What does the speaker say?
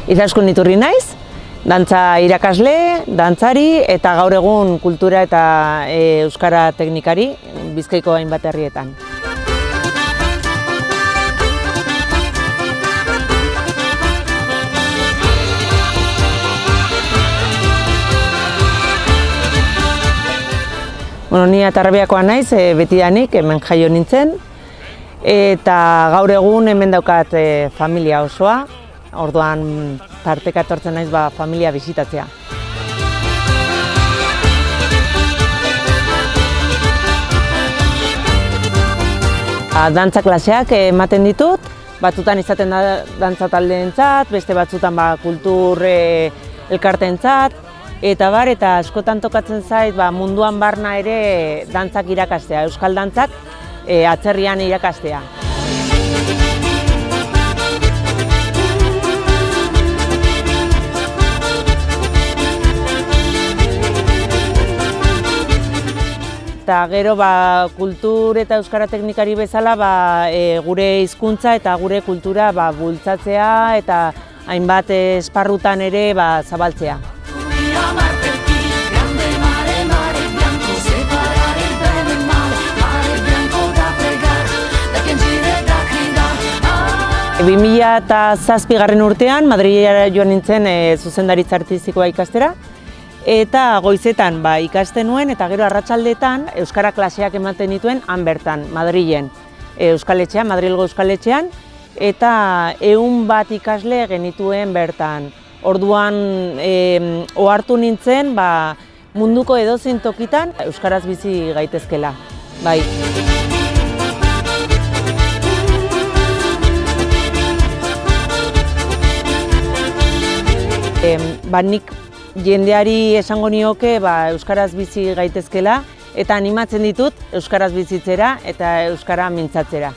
Izaskun Iturri naiz, dantza irakasle, dantzari eta gaur egun kultura eta euskara teknikari Bizkaiko hainbat herrietan. Ni Atarrabiakoa naiz, betidanik hemen jaio nintzen, eta gaur egun hemen daukat familia osoa, orduan tarteka etortzen naiz familia bisitatzea. Dantza klaseak ematen ditut, batzutan izaten da dantza taldeentzat, beste batzutan kultur elkarteentzat, eta askotan tokatzen zait munduan barna ere dantzak irakastea, euskal dantzak atzerrian irakastea. Eta gero kultur eta euskara teknikari bezala gure hizkuntza eta gure kultura bultzatzea eta hainbat esparrutan ere zabaltzea. Bimila eta zazpigarren urtean Madrilera joan nintzen zuzendaritza artistikoa ikastera, eta goizetan ikasten nuen eta gero arratsaldetan euskara klaseak ematen dituen han bertan, Madrilen, Euskaletxean, Madrilgo Euskaletxean, eta 100 ikasle genituen bertan. Orduan ohartu nintzen munduko edozein tokitan euskaraz bizi gaitezkela. Bai. Nik jendeari esango nioke euskaraz bizi gaitezkela eta animatzen ditut euskaraz bizitzera eta euskara mintzatzera.